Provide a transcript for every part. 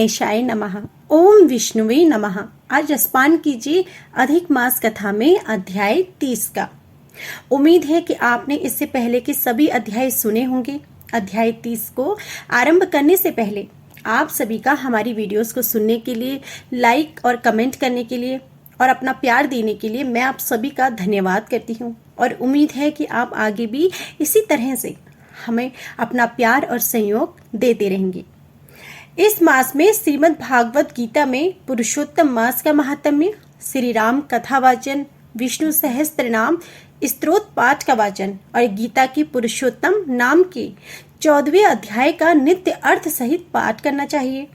गणेशाय नमः। ओम विष्णुवे नमः। आज रसपान कीजिए अधिक मास कथा में अध्याय 30 का। उम्मीद है कि आपने इससे पहले के सभी अध्याय सुने होंगे। अध्याय 30 को आरंभ करने से पहले आप सभी का हमारी वीडियोस को सुनने के लिए, लाइक और कमेंट करने के लिए और अपना प्यार देने के लिए मैं आप सभी का धन्यवाद करती हूँ और उम्मीद है कि आप आगे भी इसी तरह से हमें अपना प्यार और सहयोग देते रहेंगे। इस मास में श्रीमद् भागवत गीता में पुरुषोत्तम मास का महात्म्य, श्री राम कथा वाचन, विष्णु सहस्त्र नाम स्तोत्र पाठ का वाचन और गीता की पुरुषोत्तम नाम के 14वें अध्याय का नित्य अर्थ सहित पाठ करना चाहिए।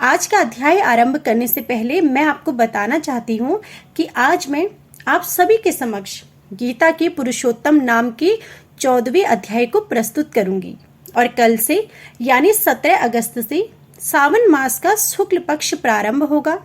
आज का अध्याय आरंभ करने से पहले मैं आपको बताना चाहती हूँ कि आज मैं आप सभी के समक्ष गीता के पुरुषोत्तम नाम के 14वें अध्याय को प्रस्तुत करूंगी और कल से यानी 17 अगस्त से सावन मास का शुक्ल पक्ष प्रारंभ होगा।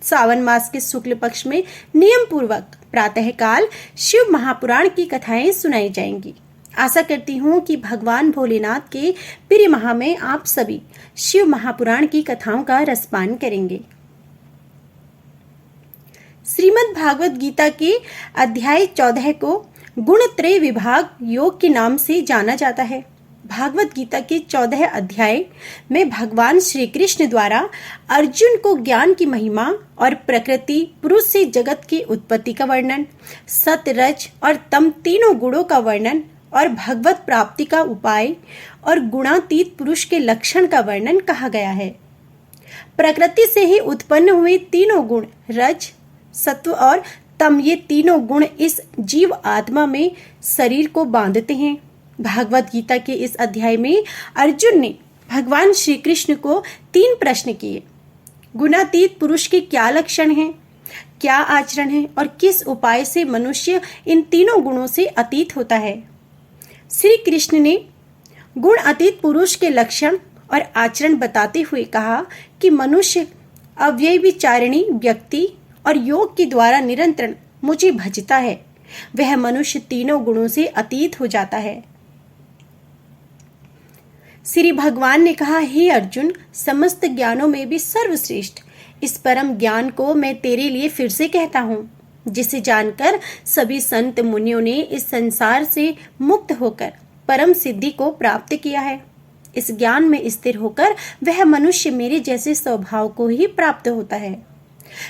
सावन मास के शुक्ल पक्ष में नियम पूर्वक प्रातःकाल शिव महापुराण की कथाएं सुनाई जाएंगी। आशा करती हूँ कि भगवान भोलेनाथ के प्रिय माह में आप सभी शिव महापुराण की कथाओं का रसपान करेंगे। श्रीमद् भागवत गीता के अध्याय 14 को गुणत्रय विभाग योग के नाम से जाना जाता है। भागवत गीता के 14 अध्याय में भगवान श्री कृष्ण द्वारा अर्जुन को ज्ञान की महिमा और प्रकृति पुरुष से जगत की उत्पत्ति का वर्णन, सत रज और तम तीनों गुणों का वर्णन और भगवत प्राप्ति का उपाय और गुणातीत पुरुष के लक्षण का वर्णन कहा गया है। प्रकृति से ही उत्पन्न हुए तीनों गुण रज, सत्व और तम, ये तीनों गुण इस जीव आत्मा में शरीर को बांधते हैं। भागवत गीता के इस अध्याय में अर्जुन ने भगवान श्री कृष्ण को 3 प्रश्न किए। गुणातीत पुरुष के क्या लक्षण हैं, क्या आचरण है और किस उपाय से मनुष्य इन तीनों गुणों से अतीत होता है। श्री कृष्ण ने गुण अतीत पुरुष के लक्षण और आचरण बताते हुए कहा कि मनुष्य अव्यय विचारिणी व्यक्ति और योग के द्वारा निरंतर मुझे भजता है, वह मनुष्य तीनों गुणों से अतीत हो जाता है। श्री भगवान ने कहा, हे अर्जुन, समस्त ज्ञानों में भी सर्वश्रेष्ठ इस परम ज्ञान को मैं तेरे लिए फिर से कहता हूँ, जिसे जानकर सभी संत मुनियों ने इस संसार से मुक्त होकर परम सिद्धि को प्राप्त किया है। इस ज्ञान में स्थिर होकर वह मनुष्य मेरे जैसे स्वभाव को ही प्राप्त होता है।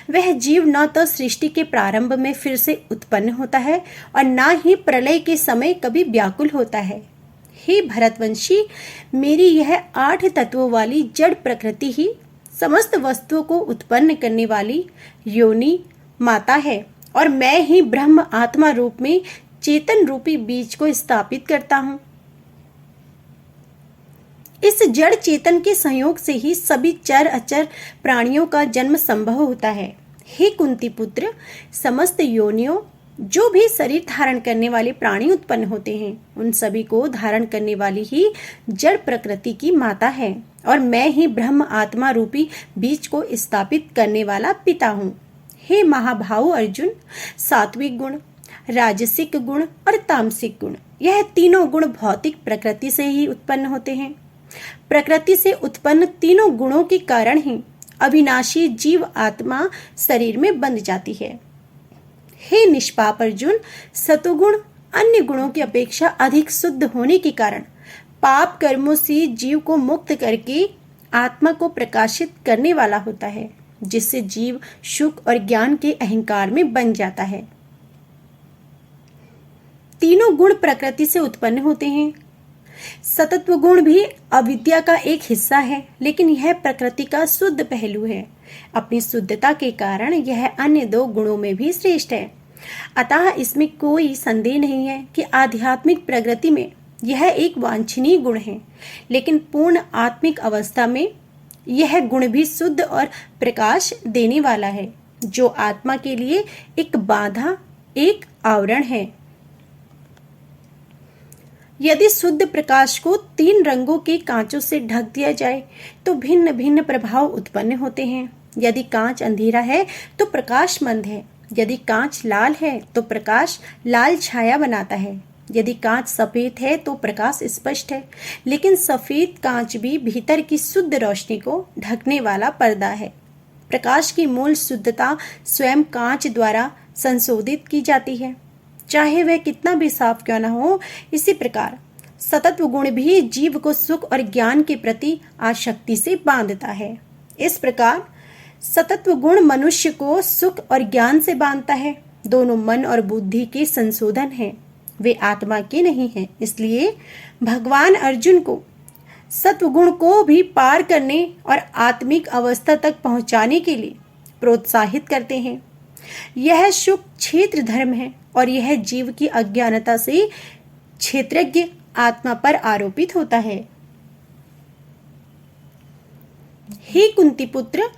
वह जीव न तो सृष्टि के प्रारंभ में फिर से उत्पन्न होता है और न ही प्रलय के समय कभी व्याकुल होता है। हे भरतवंशी, मेरी यह 8 तत्वों वाली जड़ प्रकृति ही समस्त वस्तुओं को उत्पन्न करने वाली योनि माता है और मैं ही ब्रह्म आत्मा रूप में चेतन रूपी बीज को स्थापित करता हूँ। इस जड़ चेतन के संयोग से ही सभी चर अचर प्राणियों का जन्म संभव होता है। हे कुंती पुत्र, समस्त योनियों जो भी शरीर धारण करने वाले प्राणी उत्पन्न होते हैं, उन सभी को धारण करने वाली ही जड़ प्रकृति की माता है और मैं ही ब्रह्म आत्मा रूपी बीज को स्थापित करने वाला पिता हूँ। हे महाभाव अर्जुन, सात्विक गुण, राजसिक गुण और तामसिक गुण, यह तीनों गुण भौतिक प्रकृति से ही उत्पन्न होते हैं। प्रकृति से उत्पन्न तीनों गुणों के कारण ही अविनाशी जीव आत्मा शरीर में बंध जाती है। हे निष्पाप अर्जुन, सतोगुण अन्य गुणों की अपेक्षा अधिक शुद्ध होने के कारण पाप कर्मों से जीव को मुक्त करके आत्मा को प्रकाशित करने वाला होता है, जिससे जीव सुख और ज्ञान के अहंकार में बन जाता है। तीनों गुण प्रकृति से उत्पन्न होते हैं। सतत्व गुण भी अविद्या का एक हिस्सा है, लेकिन यह प्रकृति का शुद्ध पहलू है। अपनी शुद्धता के कारण यह अन्य 2 गुणों में भी श्रेष्ठ है। अतः इसमें कोई संदेह नहीं है कि आध्यात्मिक प्रगति में यह एक वांछनीय गुण है, लेकिन पूर्ण आत्मिक अवस्था में यह गुण भी शुद्ध और प्रकाश देने वाला है, जो आत्मा के लिए एक बाधा, एक आवरण है। यदि शुद्ध प्रकाश को 3 रंगों के कांचों से ढक दिया जाए तो भिन्न भिन्न प्रभाव उत्पन्न होते हैं। यदि कांच अंधेरा है तो प्रकाश मंद है, यदि कांच लाल है तो प्रकाश लाल छाया बनाता है। यदि कांच सफेद है तो प्रकाश स्पष्ट है, लेकिन सफेद कांच भी भीतर की शुद्ध रोशनी को ढकने वाला पर्दा है। प्रकाश की मूल शुद्धता स्वयं कांच द्वारा संशोधित की जाती है, चाहे वह कितना भी साफ क्यों न हो। इसी प्रकार सतत्व गुण भी जीव को सुख और ज्ञान के प्रति आसक्ति से बांधता है। इस प्रकार सतत्व गुण मनुष्य को सुख और ज्ञान से बांधता है। दोनों मन और बुद्धि के संशोधन हैं, वे आत्मा के नहीं हैं। इसलिए भगवान अर्जुन को सत्वगुण को भी पार करने और आत्मिक अवस्था तक पहुंचाने के लिए प्रोत्साहित करते हैं। यह शुभ क्षेत्र धर्म है और यह जीव की अज्ञानता से क्षेत्रज्ञ आत्मा पर आरोपित होता है। हे कुंती पुत्र,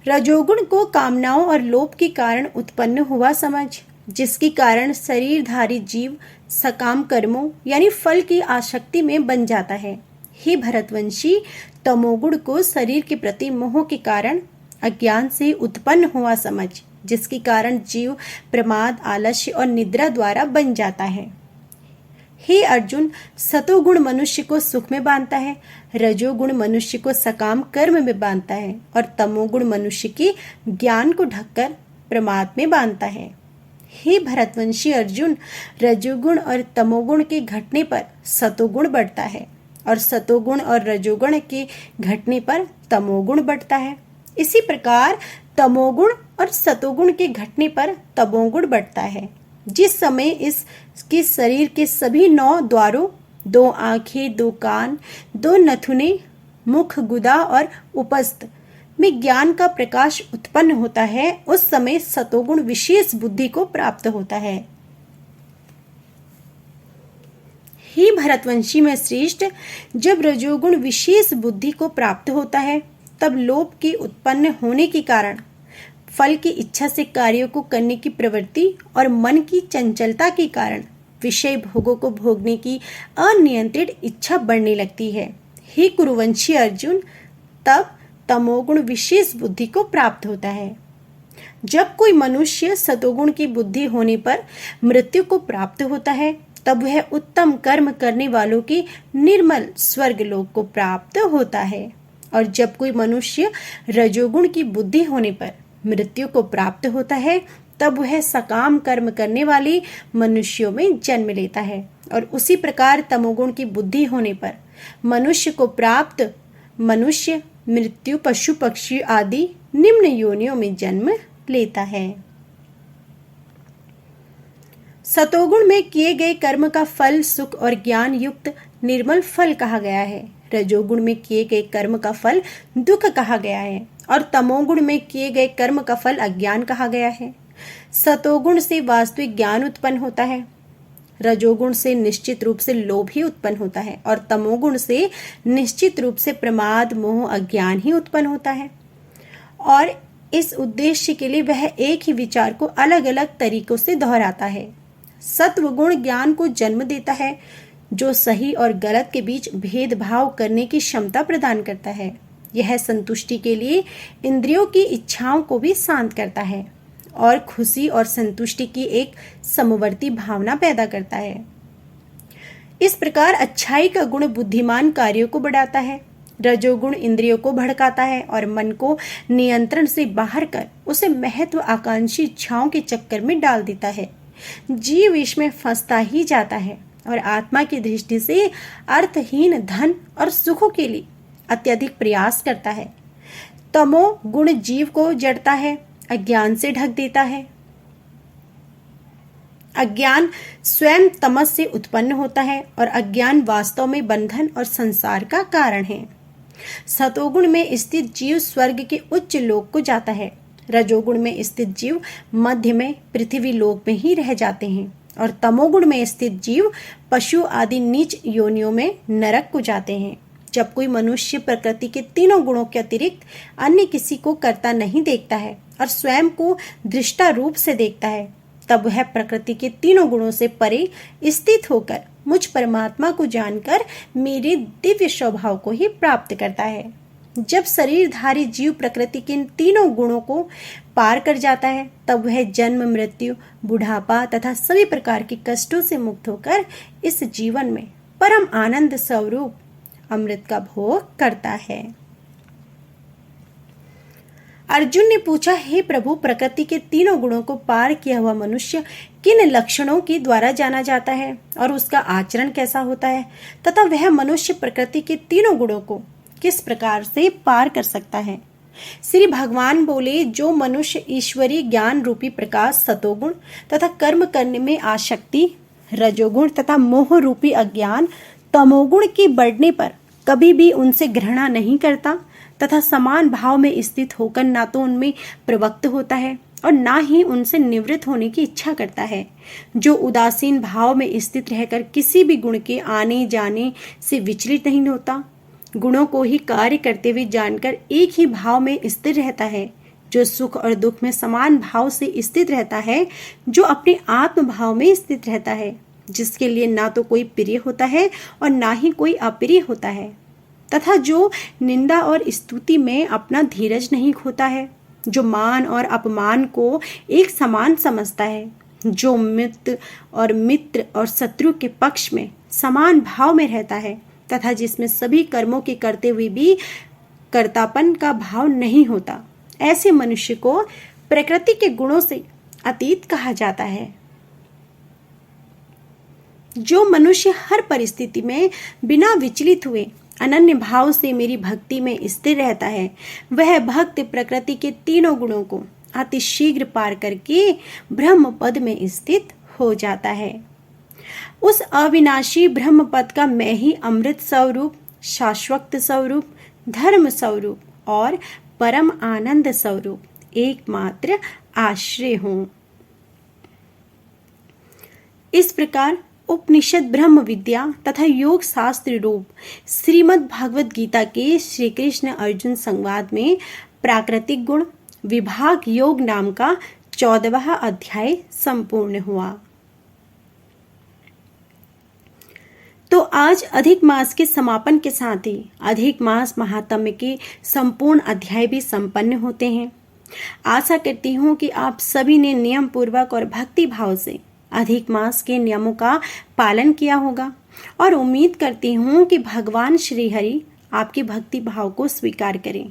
रजोगुण को कामनाओं और लोभ के कारण उत्पन्न हुआ समझ, जिसके कारण शरीरधारी जीव सकाम कर्मों यानी फल की आसक्ति में बन जाता है। हे भरतवंशी, तमोगुण को शरीर के प्रति मोह के कारण अज्ञान से उत्पन्न हुआ समझ, जिसके कारण जीव प्रमाद, आलस्य और निद्रा द्वारा बन जाता है। हे अर्जुन, सतोगुण मनुष्य को सुख में बांधता है, रजोगुण मनुष्य को सकाम कर्म में बांधता है और तमोगुण मनुष्य के ज्ञान को ढककर प्रमाद में बांधता है। हे भरतवंशी अर्जुन, रजोगुण और तमोगुण के घटने पर सतोगुण बढ़ता है और सतोगुण और रजोगुण के घटने पर तमोगुण बढ़ता है। इसी प्रकार तमोगुण और सतोगुण के घटने पर तमोगुण बढ़ता है। जिस समय इसके शरीर के सभी 9 द्वारों, 2 आंखें, 2 कान, 2 नथुने, मुख, गुदा और उपस्थ में ज्ञान का प्रकाश उत्पन्न होता है, उस समय सतोगुण विशेष बुद्धि को प्राप्त होता है। हे भरतवंशी में श्रेष्ठ, जब रजोगुण विशेष बुद्धि को प्राप्त होता है, तब लोभ के उत्पन्न होने के कारण फल की इच्छा से कार्यों को करने की प्रवृत्ति और मन की चंचलता के कारण विषय भोगों को भोगने की अनियंत्रित इच्छा बढ़ने लगती है। हे कुरुवंशी अर्जुन, तब तमोगुण विशेष बुद्धि को प्राप्त होता है। जब कोई मनुष्य सतोगुण की बुद्धि होने पर मृत्यु को प्राप्त होता है, तब वह उत्तम कर्म करने वालों के निर्मल स्वर्ग लोक को प्राप्त होता है। और जब कोई मनुष्य रजोगुण की बुद्धि होने पर मृत्यु को प्राप्त होता है, तब वह सकाम कर्म करने वाले मनुष्यों में जन्म लेता है। और उसी प्रकार तमोगुण की बुद्धि होने पर मनुष्य को प्राप्त मनुष्य मृत्यु, पशु, पक्षी आदि निम्न योनियों में जन्म लेता है। सतोगुण में किए गए कर्म का फल सुख और ज्ञान युक्त निर्मल फल कहा गया है। रजोगुण में किए गए कर्म का फल दुख कहा गया है और तमोगुण में किए गए कर्म का फल अज्ञान कहा गया है। सतोगुण से वास्तविक ज्ञान उत्पन्न होता है, रजोगुण से निश्चित रूप से लोभ ही उत्पन्न होता है और तमोगुण से निश्चित रूप से प्रमाद, मोह, अज्ञान ही उत्पन्न होता है। और इस उद्देश्य के लिए वह एक ही विचार को अलग अलग तरीकों से दोहराता है। सत्वगुण ज्ञान को जन्म देता है, जो सही और गलत के बीच भेदभाव करने की क्षमता प्रदान करता है। यह संतुष्टि के लिए इंद्रियों की इच्छाओं को भी शांत करता है और खुशी और संतुष्टि की एक समवर्ती भावना पैदा करता है। इस प्रकार अच्छाई का गुण बुद्धिमान कार्यों को बढ़ाता है, रजोगुण इंद्रियों को भड़काता है और मन को नियंत्रण से बाहर कर उसे महत्व आकांक्षी इच्छाओं के चक्कर में डाल देता है। जीव इसमें फंसता ही जाता है और आत्मा की दृष्टि से अर्थहीन धन और सुखों के लिए अत्यधिक प्रयास करता है। तमो गुण जीव को जड़ता है, अज्ञान से ढक देता है। अज्ञान स्वयं तमस से उत्पन्न होता है और अज्ञान वास्तव में बंधन और संसार का कारण है। सतोगुण में स्थित जीव स्वर्ग के उच्च लोक को जाता है, रजोगुण में स्थित जीव मध्य में पृथ्वी लोक में ही रह जाते हैं और तमोगुण में स्थित जीव पशु आदि नीच योनियों में नरक को जाते हैं। जब कोई मनुष्य प्रकृति के तीनों गुणों के अतिरिक्त अन्य किसी को करता नहीं देखता है और स्वयं को दृष्टा रूप से देखता है, तब वह प्रकृति के तीनों गुणों से परे स्थित होकर मुझ परमात्मा को जानकर मेरे दिव्य स्वभाव को ही प्राप्त करता है। जब शरीरधारी जीव प्रकृति के इन तीनों गुणों को पार कर जाता है तब वह जन्म, मृत्यु, बुढ़ापा तथा सभी प्रकार के कष्टों से मुक्त होकर इस जीवन में परम आनंद स्वरूप अमृत का भोग करता है। अर्जुन ने पूछा, हे प्रभु, प्रकृति के तीनों गुणों को पार किया हुआ मनुष्य किन लक्षणों के द्वारा जाना जाता है और उसका आचरण कैसा होता है तथा वह मनुष्य प्रकृति के तीनों गुणों को किस प्रकार से पार कर सकता है? श्री भगवान बोले, जो मनुष्य ईश्वरीय ज्ञान रूपी प्रकाश सतोगुण तथा कर्म करने में आसक्ति रजोगुण तथा मोह रूपी अज्ञान तमोगुण के बढ़ने पर कभी भी उनसे घृणा नहीं करता तथा समान भाव में स्थित होकर ना तो उनमें प्रवृत्त होता है और ना ही उनसे निवृत्त होने की इच्छा करता है, जो उदासीन भाव में स्थित रहकर किसी भी गुण के आने जाने से विचलित नहीं होता, गुणों को ही कार्य करते हुए जानकर एक ही भाव में स्थिर रहता है, जो सुख और दुख में समान भाव से स्थित रहता है, जो अपने आत्म भाव में स्थित रहता है, जिसके लिए ना तो कोई प्रिय होता है और ना ही कोई अप्रिय होता है, तथा जो निंदा और स्तुति में अपना धीरज नहीं खोता है, जो मान और अपमान को एक समान समझता है, जो मित्र और शत्रु के पक्ष में समान भाव में रहता है तथा जिसमें सभी कर्मों के करते हुए भी कर्तापन का भाव नहीं होता, ऐसे मनुष्य को प्रकृति के गुणों से अतीत कहा जाता है। जो मनुष्य हर परिस्थिति में बिना विचलित हुए अनन्य भाव से मेरी भक्ति में स्थिर रहता है, वह भक्त प्रकृति के तीनों गुणों को अति शीघ्र पार करके ब्रह्म पद में स्थित हो जाता है। उस अविनाशी ब्रह्म पद का मैं ही अमृत स्वरूप, शाश्वत स्वरूप, धर्म स्वरूप और परम आनंद स्वरूप एकमात्र आश्रय हूं। इस प्रकार उपनिषद ब्रह्म विद्या तथा योग शास्त्र रूप श्रीमद् भागवत गीता के श्री कृष्ण अर्जुन संवाद में प्राकृतिक गुण विभाग योग नाम का 14वां अध्याय संपूर्ण हुआ। तो आज अधिक मास के समापन के साथ ही अधिक मास महात्म्य के संपूर्ण अध्याय भी संपन्न होते हैं। आशा करती हूँ कि आप सभी ने नियम पूर्वक और भक्ति भाव से अधिक मास के नियमों का पालन किया होगा और उम्मीद करती हूँ कि भगवान श्री हरि आपकी भक्ति भाव को स्वीकार करें।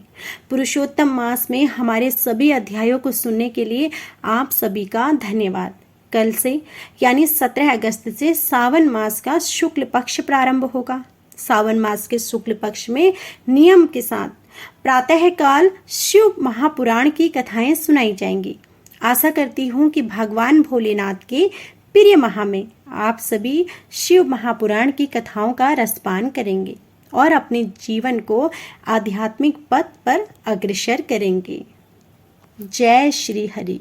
पुरुषोत्तम मास में हमारे सभी अध्यायों को सुनने के लिए आप सभी का धन्यवाद। कल से यानी 17 अगस्त से सावन मास का शुक्ल पक्ष प्रारंभ होगा। सावन मास के शुक्ल पक्ष में नियम के साथ प्रातःकाल शिव महापुराण की कथाएं सुनाई जाएंगी। आशा करती हूँ कि भगवान भोलेनाथ के प्रिय माह में आप सभी शिव महापुराण की कथाओं का रसपान करेंगे और अपने जीवन को आध्यात्मिक पथ पर अग्रसर करेंगे। जय श्री हरि।